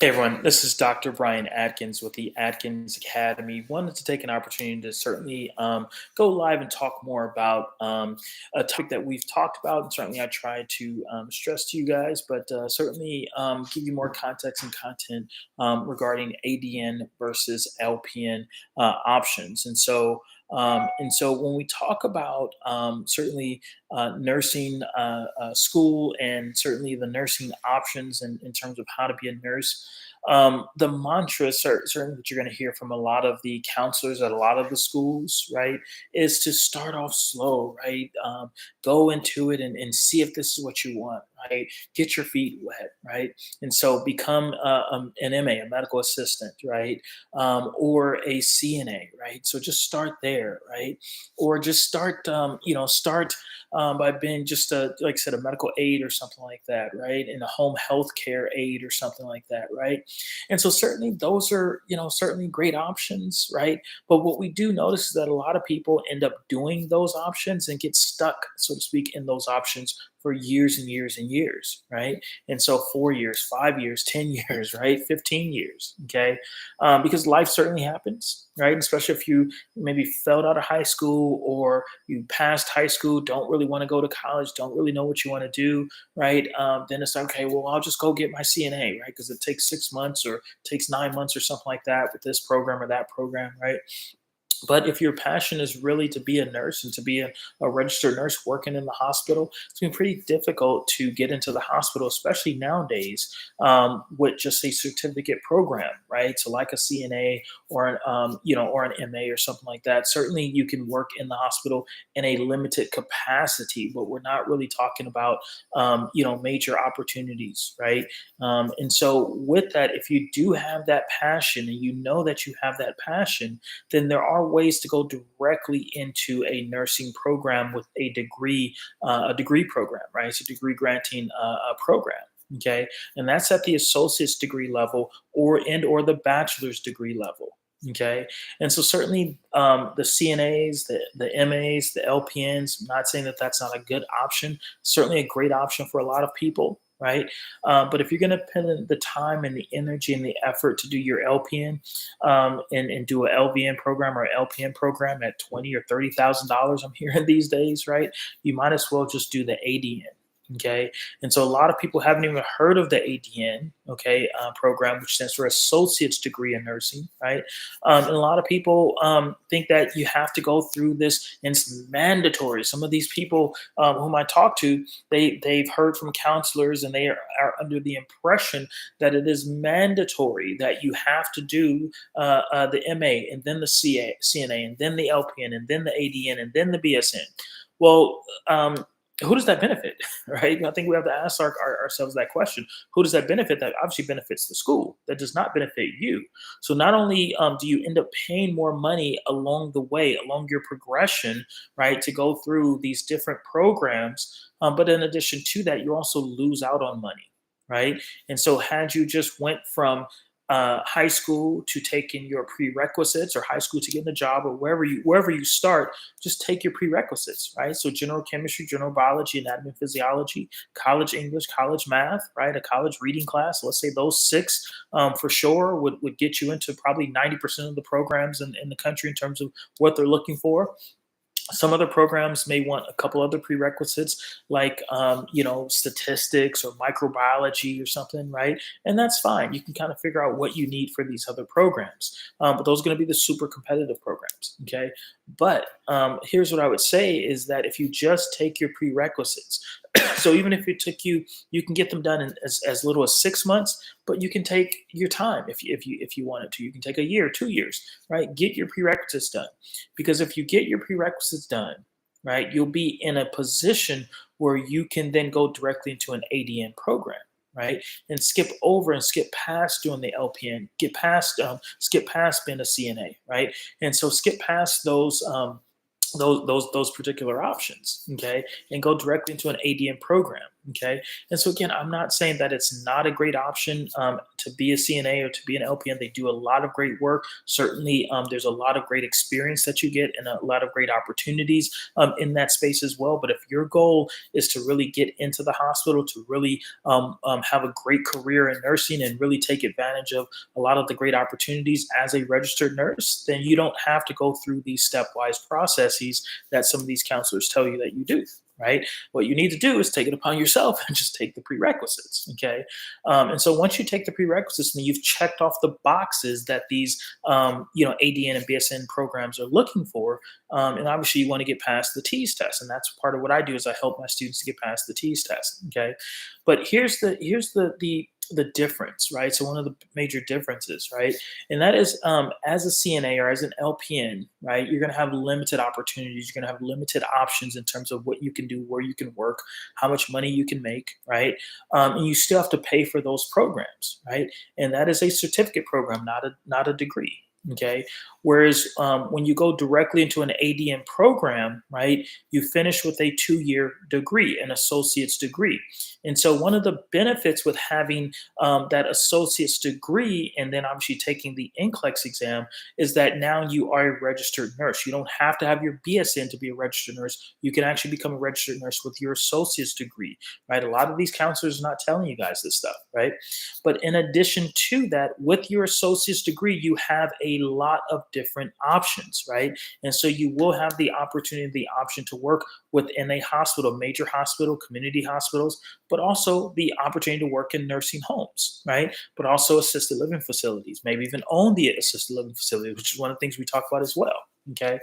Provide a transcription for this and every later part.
Hey everyone, this is Dr. Brian Atkins with the Atkins Academy. Wanted to take an opportunity to certainly go live and talk more about a topic that we've talked about, and certainly I try to stress to you guys, but certainly give you more context and content regarding ADN versus LPN options. And so when we talk about certainly nursing school and certainly the nursing options in terms of how to be a nurse. The mantra certainly that you're going to hear from a lot of the counselors at a lot of the schools, right, is to start off slow, right? Go into it and see if this is what you want, right? Get your feet wet, right? And so become an MA, a medical assistant, right? Or a CNA, right? So just start there, right? Or just start by being just like I said, a medical aid or something like that, right? And a home health care aid or something like that, right? And so certainly those are, certainly great options, right? But what we do notice is that a lot of people end up doing those options and get stuck, so to speak, in those options for years and years and years, right? And so 4 years, 5 years, 10 years, right? 15 years, okay? Because life certainly happens, right? Especially if you maybe failed out of high school or you passed high school, don't really want to go to college, don't really know what you want to do, right? Then it's like, okay, well, I'll just go get my CNA, right? Because it takes 6 months or takes 9 months or something like that with this program or that program, right? But if your passion is really to be a nurse and to be a registered nurse working in the hospital, it's been pretty difficult to get into the hospital, especially nowadays, with just a certificate program, right? So like a CNA or or an MA or something like that. Certainly, you can work in the hospital in a limited capacity, but we're not really talking about major opportunities, right? And so with that, if you do have that passion and you know that you have that passion, then there are ways to go directly into a nursing program with a degree program, right? It's a degree granting program. Okay, and that's at the associate's degree level or the bachelor's degree level. Okay, and so certainly the CNAs, the MAs, the LPNs. I'm not saying that that's not a good option. Certainly a great option for a lot of people, right? But if you're going to put in the time and the energy and the effort to do your LPN and do a LVN program or LPN program at $20,000 or $30,000, I'm hearing these days, right? You might as well just do the ADN. Okay, and so a lot of people haven't even heard of the ADN, okay, program, which stands for Associate's Degree in Nursing, right? And a lot of people think that you have to go through this, and it's mandatory. Some of these people whom I talk to, they've heard from counselors, and they are under the impression that it is mandatory that you have to do the MA and then the CNA and then the LPN and then the ADN and then the BSN. Well, who does that benefit, right? I think we have to ask ourselves that question. Who does that benefit? That obviously benefits the school. That does not benefit you. So not only do you end up paying more money along the way, along your progression, right, to go through these different programs, but in addition to that, you also lose out on money, right? And so had you just went from high school to taking your prerequisites, or high school to getting a job, or wherever you start, just take your prerequisites, right? So general chemistry, general biology, anatomy and physiology, college English, college math, right? A college reading class. Let's say those six for sure would get you into probably 90% of the programs in the country in terms of what they're looking for. Some other programs may want a couple other prerequisites like statistics or microbiology or something, right? And that's fine. You can kind of figure out what you need for these other programs, but those are going to be the super competitive programs. Okay, but here's what I would say is that if you just take your prerequisites, so even if it took you can get them done in as little as 6 months, but you can take your time if you wanted to. You can take a year, 2 years, right? Get your prerequisites done, because if you get your prerequisites done, right, you'll be in a position where you can then go directly into an ADN program, right, and skip over and skip past doing the LPN, skip past being a CNA, right, and so skip past those particular options, okay, and go directly into an ADN program. Okay. And so, again, I'm not saying that it's not a great option to be a CNA or to be an LPN. They do a lot of great work. Certainly, there's a lot of great experience that you get and a lot of great opportunities in that space as well. But if your goal is to really get into the hospital, to really have a great career in nursing and really take advantage of a lot of the great opportunities as a registered nurse, then you don't have to go through these stepwise processes that some of these counselors tell you that you do. Right. What you need to do is take it upon yourself and just take the prerequisites. Okay. And so once you take the prerequisites and you've checked off the boxes that these, ADN and BSN programs are looking for, and obviously you want to get past the TEAS test, and that's part of what I do is I help my students to get past the TEAS test. Okay. But here's the difference, right? So one of the major differences, right, and that is as a CNA or as an LPN, right, you're going to have limited opportunities. You're going to have limited options in terms of what you can do, where you can work, how much money you can make, right? And you still have to pay for those programs, right? And that is a certificate program, not a degree. Okay. Whereas when you go directly into an ADN program, right, you finish with a 2-year degree, an associate's degree. And so one of the benefits with having that associate's degree and then obviously taking the NCLEX exam is that now you are a registered nurse. You don't have to have your BSN to be a registered nurse. You can actually become a registered nurse with your associate's degree, right? A lot of these counselors are not telling you guys this stuff, right? But in addition to that, with your associate's degree, you have a lot of different options, right? And so you will have the opportunity, the option to work within a hospital, major hospital, community hospitals, but also the opportunity to work in nursing homes, right? But also assisted living facilities, maybe even own the assisted living facility, which is one of the things we talk about as well. Okay,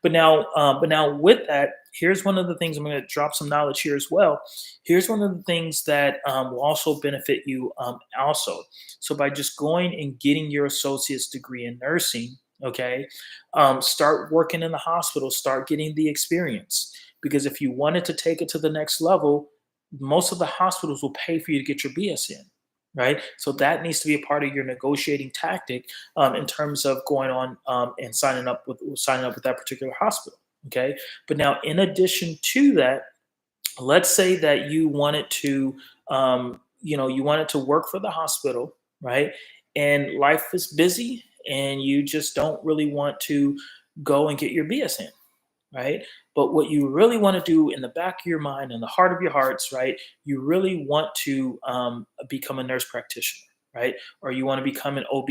but now with that, here's one of the things I'm going to drop some knowledge here as well. Here's one of the things that will also benefit you also. So by just going and getting your associate's degree in nursing, okay, start working in the hospital, start getting the experience. Because if you wanted to take it to the next level, most of the hospitals will pay for you to get your BSN, right? So that needs to be a part of your negotiating tactic in terms of going on and signing up with that particular hospital. Okay, but now in addition to that, let's say that you wanted to, you wanted to work for the hospital, right? And life is busy, and you just don't really want to go and get your BSN, right? But what you really want to do in the back of your mind and the heart of your hearts, right? You really want to become a nurse practitioner, right? Or you want to become an OB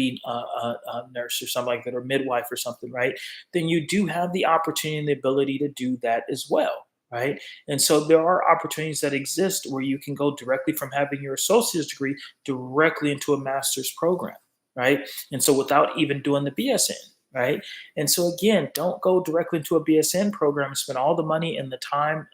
nurse or something like that, or midwife or something, right? Then you do have the opportunity and the ability to do that as well. Right. And so there are opportunities that exist where you can go directly from having your associate's degree directly into a master's program. Right. And so without even doing the BSN, right? And so again, don't go directly into a BSN program and spend all the money and the time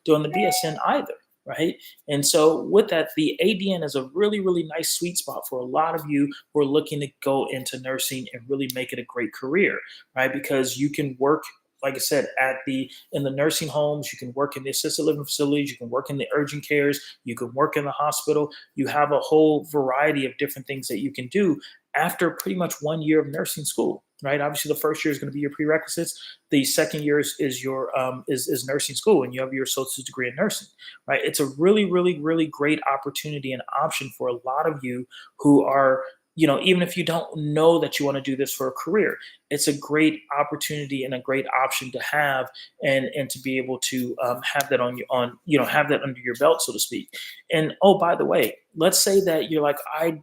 doing the BSN either, right? And so with that, the ADN is a really, really nice sweet spot for a lot of you who are looking to go into nursing and really make it a great career, right? Because you can work, like I said, in the nursing homes, you can work in the assisted living facilities, you can work in the urgent cares, you can work in the hospital. You have a whole variety of different things that you can do after pretty much 1 year of nursing school, right? Obviously, the first year is going to be your prerequisites. The second year is your is nursing school, and you have your associate's degree in nursing, right? It's a really, really, really great opportunity and option for a lot of you who are, even if you don't know that you want to do this for a career, it's a great opportunity and a great option to have, and to be able to have that have that under your belt, so to speak. And oh, by the way, let's say that you're like, I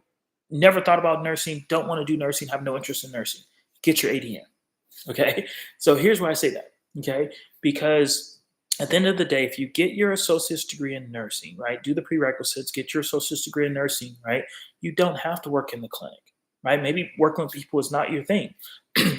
never thought about nursing, don't want to do nursing, have no interest in nursing. Get your ADN. Okay. So here's why I say that. Okay. Because at the end of the day, if you get your associate's degree in nursing, right, do the prerequisites, get your associate's degree in nursing, right, you don't have to work in the clinic, right? Maybe working with people is not your thing.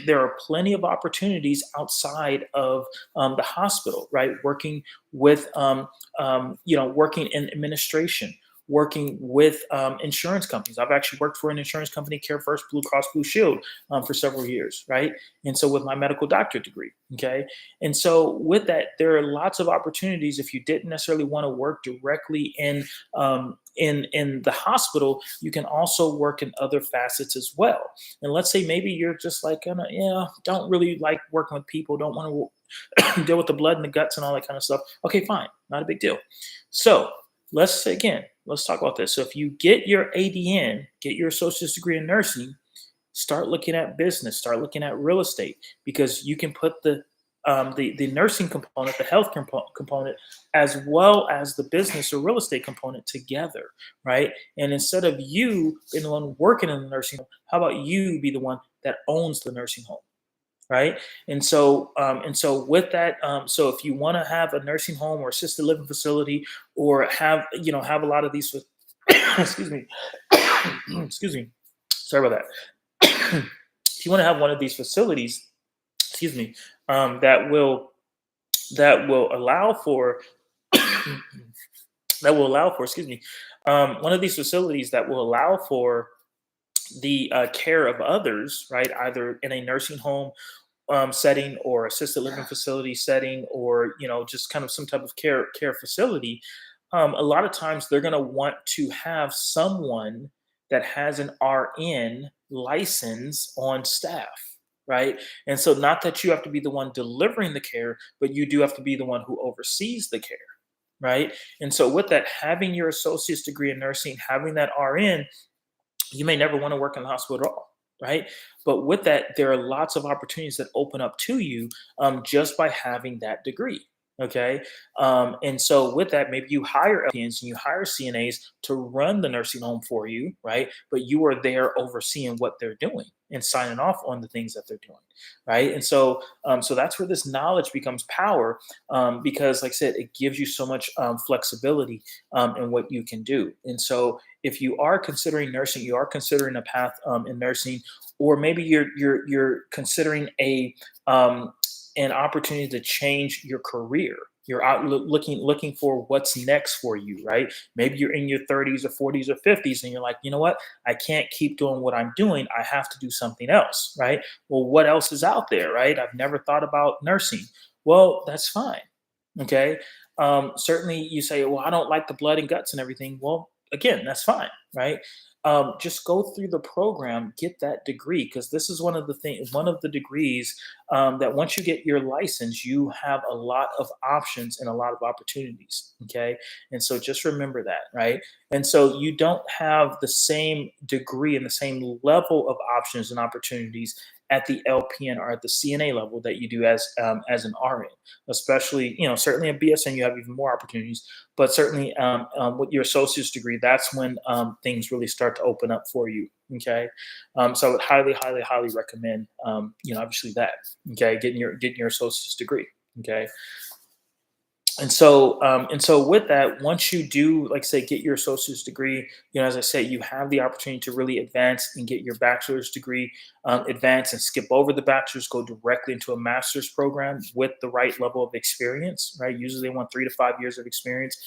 There are plenty of opportunities outside of the hospital, right? Working with, working in administration, working with insurance companies. I've actually worked for an insurance company, Care First, Blue Cross Blue Shield, for several years, right? And so with my medical doctorate degree, okay? And so with that, there are lots of opportunities if you didn't necessarily want to work directly in the hospital. You can also work in other facets as well. And let's say maybe you're just like, don't really like working with people, don't want to deal with the blood and the guts and all that kind of stuff. Okay, fine, not a big deal. So let's say again, let's talk about this. So if you get your ADN, get your associate's degree in nursing, start looking at business, start looking at real estate, because you can put the nursing component, the health component, as well as the business or real estate component together, right? And instead of you being the one working in the nursing home, how about you be the one that owns the nursing home? Right. And so with that, so if you want to have a nursing home or assisted living facility, or have, have a lot of these excuse me, excuse me, sorry about that. If you want to have one of these facilities, excuse me, that will allow for that will allow for, excuse me, one of these facilities that will allow for the care of others, right? Either in a nursing home setting, or assisted living facility setting, or just kind of some type of care facility. A lot of times they're going to want to have someone that has an RN license on staff, right? And so, not that you have to be the one delivering the care, but you do have to be the one who oversees the care, right? And so, with that, having your associate's degree in nursing, having that RN, you may never want to work in the hospital at all, right? But with that, there are lots of opportunities that open up to you, just by having that degree. Okay. And so with that, maybe you hire LPNs and you hire CNAs to run the nursing home for you, right? But you are there overseeing what they're doing and signing off on the things that they're doing, right? And so that's where this knowledge becomes power, because, like I said, it gives you so much flexibility in what you can do. And so if you are considering nursing, you are considering a path in nursing, or maybe you're considering an opportunity to change your career. You're out looking for what's next for you, right? Maybe you're in your 30s or 40s or 50s, and you're like, you know what? I can't keep doing what I'm doing. I have to do something else, right? Well, what else is out there, right? I've never thought about nursing. Well, that's fine. Okay. Certainly, you say, well, I don't like the blood and guts and everything. Well, again, that's fine, right? Just go through the program, get that degree, because this is one of the degrees, that once you get your license, you have a lot of options and a lot of opportunities. Okay, and so just remember that, right? And so you don't have the same degree and the same level of options and opportunities at the LPN or at the CNA level that you do as an RN, especially, certainly at BSN you have even more opportunities, but certainly, with your associate's degree, that's when things really start to open up for you. Okay, so I would highly, highly, highly recommend, obviously that. Okay, getting your associate's degree. Okay, and so with that, once you do, like I say, get your associate's degree, as I said, you have the opportunity to really advance and get your bachelor's degree, advance and skip over the bachelor's, go directly into a master's program with the right level of experience, right? Usually they want 3 to 5 years of experience,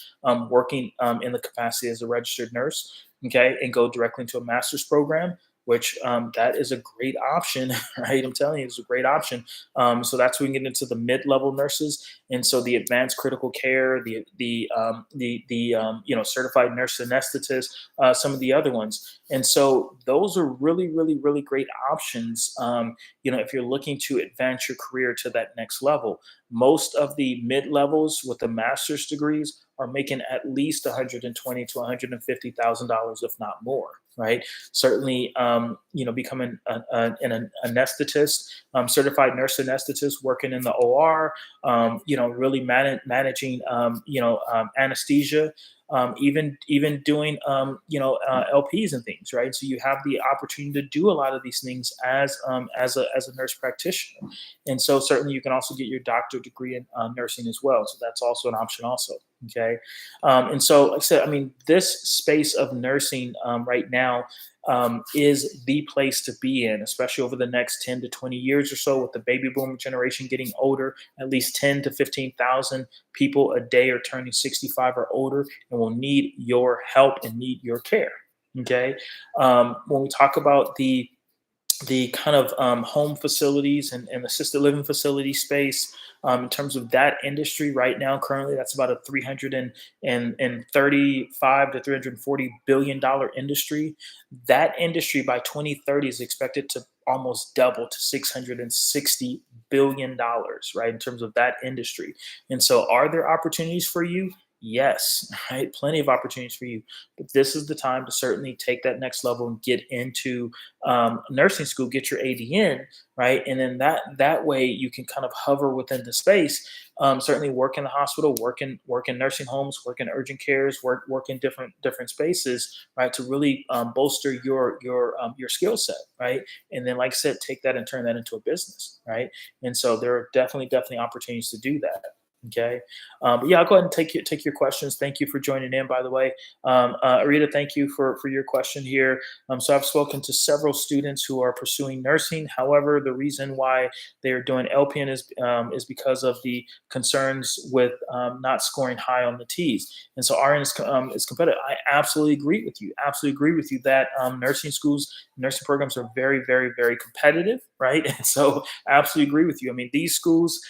working in the capacity as a registered nurse. Okay, and go directly into a master's program, which, that is a great option, right? I'm telling you, it's a great option. So that's when we get into the mid-level nurses, and so the advanced critical care, the certified nurse anesthetist, some of the other ones. And so those are really, really, really great options. If you're looking to advance your career to that next level, most of the mid levels with the master's degrees are making at least 120 to $150,000, if not more. Right? Certainly, becoming an anesthetist, certified nurse anesthetist, working in the OR, really managing, anesthesia, even doing, LPs and things, right? So you have the opportunity to do a lot of these things as a nurse practitioner, and so certainly you can also get your doctorate degree in nursing as well. So that's also an option, also. Okay, and so like I said, I mean, this space of nursing, right now, is the place to be in, especially over the next 10 to 20 years or so, with the baby boomer generation getting older. At least 10 to 15,000 people a day are turning 65 or older and will need your help and need your care. Okay, when we talk about the kind of home facilities and assisted living facility space, in terms of that industry right now, currently that's about a 335 to $340 billion industry. That industry by 2030 is expected to almost double to $660 billion, right, in terms of that industry. And so, are there opportunities for you? Yes, right. Plenty of opportunities for you, but this is the time to certainly take that next level and get into nursing school, get your ADN, right, and then that way you can kind of hover within the space. Certainly, work in the hospital, work in nursing homes, work in urgent cares, work in different spaces, right, to really bolster your skill set, right, and then like I said, take that and turn that into a business, right, and so there are definitely opportunities to do that. Okay. But yeah, I'll go ahead and take your questions. Thank you for joining in, by the way. Arita, thank you for your question here. So I've spoken to several students who are pursuing nursing. However, the reason why they are doing LPN is because of the concerns with not scoring high on the T's. And so RN is competitive. I absolutely agree with you. Absolutely agree with you that nursing schools, nursing programs are very competitive, right? And so I absolutely agree with you. I mean, these schools.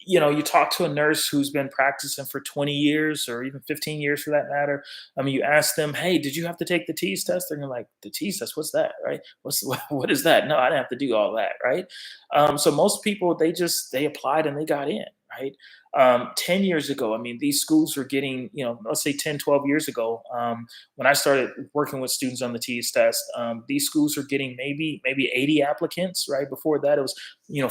You talk to a nurse who's been practicing for 20 years or even 15 years for that matter. I mean, you ask them, hey, did you have to take the T's test? They're gonna like, the T's test, what's that? Right? What is that? No, I didn't have to do all that, right? So most people they applied and they got in, right? 10 years ago, I mean, these schools were getting, let's say 10, 12 years ago, when I started working with students on the TS test, these schools are getting maybe 80 applicants, right? Before that, it was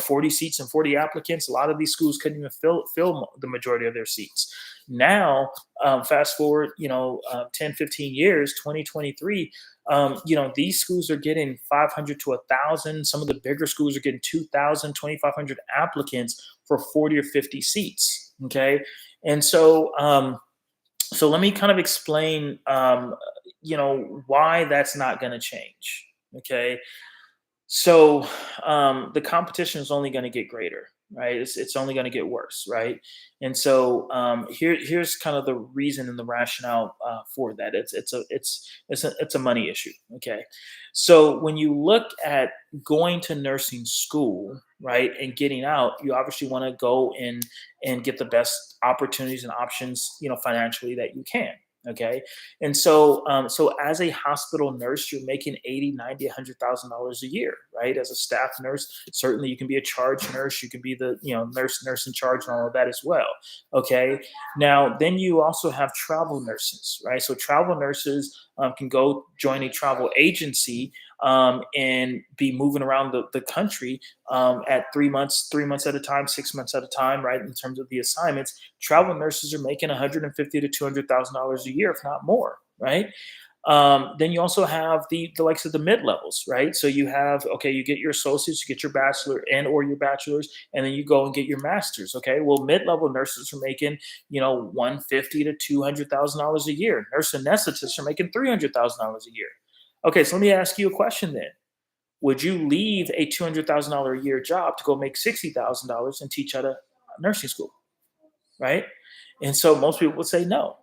40 seats and 40 applicants. A lot of these schools couldn't even fill the majority of their seats. Now, fast forward 10, 15 years, 2023, these schools are getting 500 to 1,000. Some of the bigger schools are getting 2,000, 2,500 applicants for 40 or 50 seats. Okay. And so let me kind of explain why that's not going to change. Okay. So the competition is only going to get greater, right? It's only going to get worse, right? And so here's kind of the reason and the rationale for that. It's a money issue. Okay, so when you look at going to nursing school, right, and getting out, you obviously want to go in and get the best opportunities and options, financially that you can. Okay, and so as a hospital nurse, you're making 80, 90, $100,000 a year, right? As a staff nurse, certainly you can be a charge nurse, you can be the nurse in charge and all of that as well. Okay. Now then you also have travel nurses, right? So travel nurses can go join a travel agency and be moving around the country at 3 months at a time, 6 months at a time, right? In terms of the assignments, travel nurses are making 150 to $200,000 a year, if not more, right? Then you also have the likes of the mid levels, right? So you have you get your associates, you get your bachelor and or your bachelor's, and then you go and get your masters. Okay, well, mid level nurses are making 150 to $200,000 a year. Nurse anesthetists are making $300,000 a year. Okay, so let me ask you a question then. Would you leave a $200,000 a year job to go make $60,000 and teach at a nursing school, right? And so most people would say no,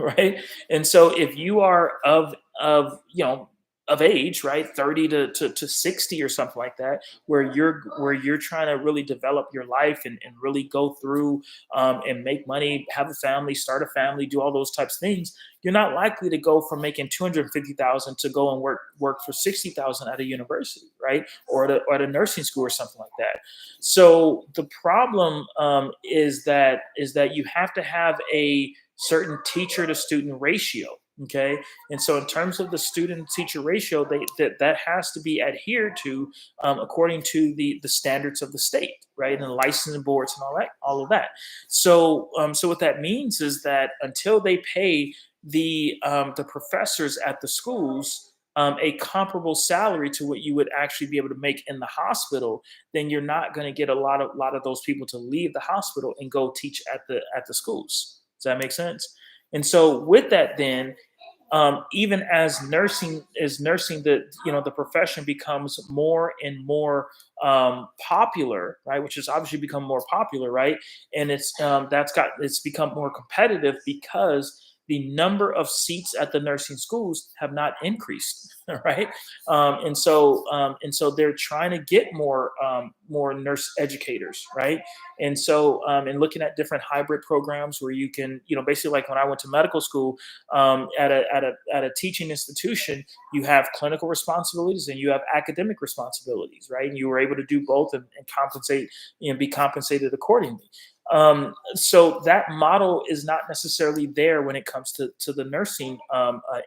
right? And so if you are of age, right, 30 to 60 or something like that, where you're trying to really develop your life and really go through and make money, have a family, start a family, do all those types of things, you're not likely to go from making 250,000 to go and work for 60,000 at a university, right, or at a nursing school or something like that. So the problem is that you have to have a certain teacher to student ratio. Okay, and so in terms of the student teacher ratio, that has to be adhered to according to the standards of the state, right, and the licensing boards and all of that. So what that means is that until they pay the professors at the schools a comparable salary to what you would actually be able to make in the hospital, then you're not going to get a lot of those people to leave the hospital and go teach at the schools. Does that make sense? And so with that, then even as nursing, the profession becomes more and more popular, right, which has obviously become more popular, right, and it's become more competitive because the number of seats at the nursing schools have not increased, right, and so they're trying to get more nurse educators, right, and looking at different hybrid programs where you can, basically, like when I went to medical school, at a teaching institution, you have clinical responsibilities and you have academic responsibilities, right? And you were able to do both and compensate and be compensated accordingly. So that model is not necessarily there when it comes to the nursing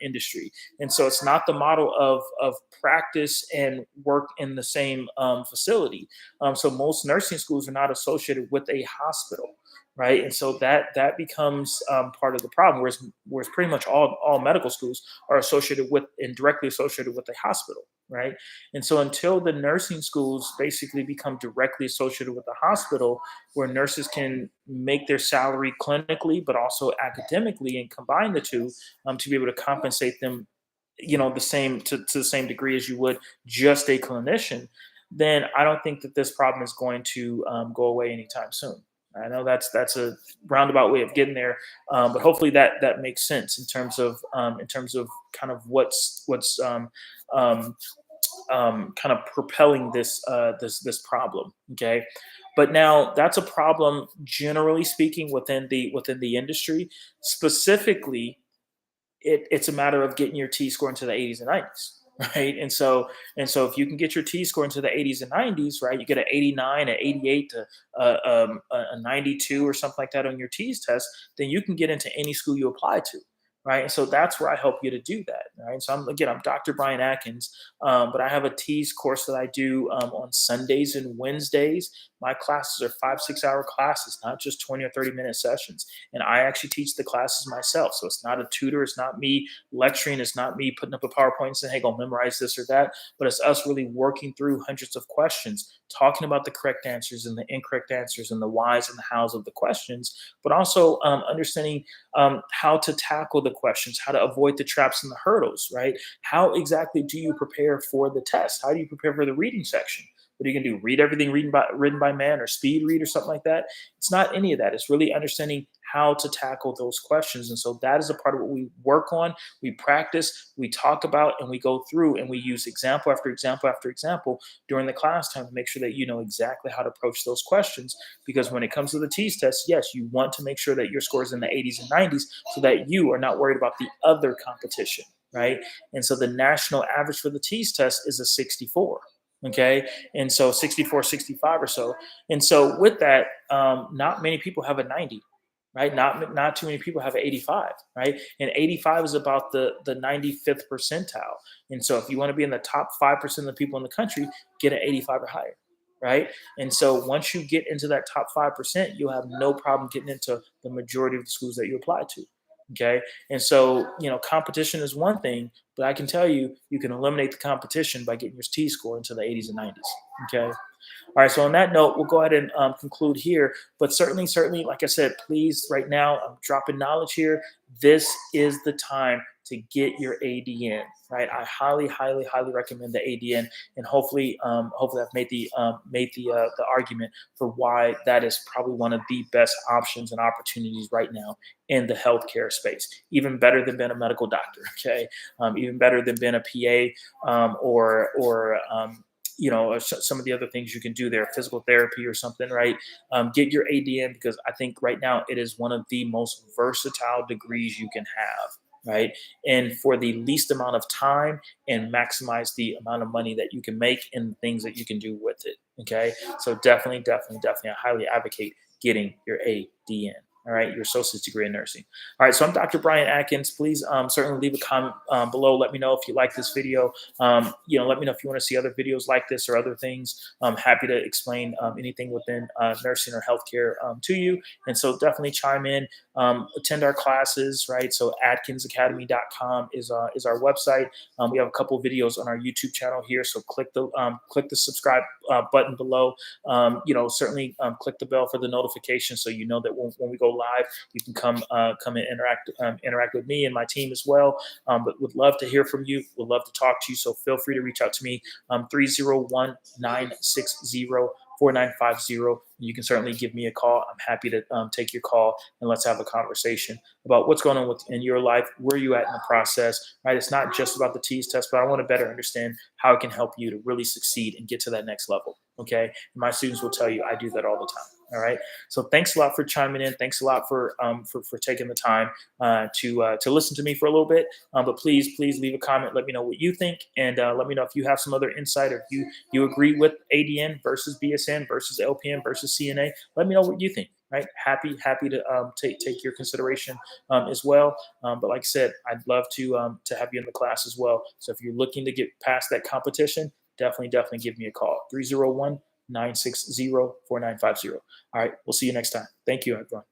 industry, and so it's not the model of practice and work in the same facility. So most nursing schools are not associated with a hospital, right? And so that becomes part of the problem. Whereas pretty much all medical schools are associated with and directly associated with a hospital, right? And so until the nursing schools basically become directly associated with the hospital, where nurses can make their salary clinically but also academically and combine the two, to be able to compensate them, the same to the same degree as you would just a clinician, then I don't think that this problem is going to go away anytime soon. I know that's a roundabout way of getting there, but hopefully that makes sense in terms of kind of what's um, kind of propelling this problem. Okay, but now that's a problem generally speaking within the industry. Specifically, it's a matter of getting your T score into the 80s and 90s, right? And so if you can get your T score into the 80s and 90s, right, you get an 89, an 88 to a 92 or something like that on your T's test, then you can get into any school you apply to. Right. And so that's where I help you to do that. Right. So I'm Dr. Brian Atkins, but I have a T's course that I do on Sundays and Wednesdays. My classes are 5, 6 hour classes, not just 20 or 30-minute sessions. And I actually teach the classes myself. So it's not a tutor, it's not me lecturing, it's not me putting up a PowerPoint and saying, hey, go memorize this or that, but it's us really working through hundreds of questions, talking about the correct answers and the incorrect answers and the whys and the hows of the questions, but also understanding how to tackle the questions, how to avoid the traps and the hurdles, right? How exactly do you prepare for the test? How do you prepare for the reading section? What are you going to do? Read everything written by man or speed read or something like that? It's not any of that. It's really understanding how to tackle those questions. And so that is a part of what we work on, we practice, we talk about, and we go through and we use example after example after example during the class time to make sure that you know exactly how to approach those questions. Because when it comes to the T's test, yes, you want to make sure that your score is in the 80s and 90s so that you are not worried about the other competition, right? And so the national average for the T's test is a 64. Okay. And so 64, 65 or so. And so with that, not many people have a 90, right? Not too many people have an 85, right? And 85 is about the 95th percentile. And so if you want to be in the top 5% of the people in the country, get an 85 or higher, right? And so once you get into that top 5%, you'll have no problem getting into the majority of the schools that you apply to. Okay. And so, competition is one thing, but I can tell you, you can eliminate the competition by getting your T score into the 80s and 90s. Okay. All right. So on that note, we'll go ahead and conclude here. But certainly, like I said, please, right now, I'm dropping knowledge here. This is the time to get your ADN. Right. I highly, highly, highly recommend the ADN, and hopefully, I've made the argument for why that is probably one of the best options and opportunities right now in the healthcare space. Even better than being a medical doctor. Okay. Even better than being a PA, or some of the other things you can do there, physical therapy or something, right? Get your ADN, because I think right now it is one of the most versatile degrees you can have, right? And for the least amount of time, and maximize the amount of money that you can make and things that you can do with it. Okay. So definitely, definitely, definitely, I highly advocate getting your ADN. All right, your associate's degree in nursing. All right, so I'm Dr. Brian Atkins. Please certainly leave a comment below. Let me know if you like this video. Let me know if you want to see other videos like this or other things. I'm happy to explain anything within nursing or healthcare to you. And so definitely chime in, attend our classes, right? So atkinsacademy.com is our website. We have a couple of videos on our YouTube channel here. So click the subscribe button below. Certainly click the bell for the notification so you know that when we go live, you can come and interact with me and my team as well. But would love to hear from you. Would love to talk to you. So feel free to reach out to me, 301-960-4950. You can certainly give me a call. I'm happy to take your call, and let's have a conversation about what's going on in your life, where you at in the process, right? It's not just about the T's test, but I want to better understand how it can help you to really succeed and get to that next level. Okay. And my students will tell you I do that all the time. All right. So thanks a lot for chiming in. Thanks a lot for taking the time to listen to me for a little bit. But please leave a comment. Let me know what you think, and let me know if you have some other insight, or if you agree with ADN versus BSN versus LPN versus CNA. Let me know what you think. right? Happy to take your consideration as well. But like I said, I'd love to have you in the class as well. So if you're looking to get past that competition, definitely give me a call. 301 960 4950. All right, we'll see you next time. Thank you, everyone.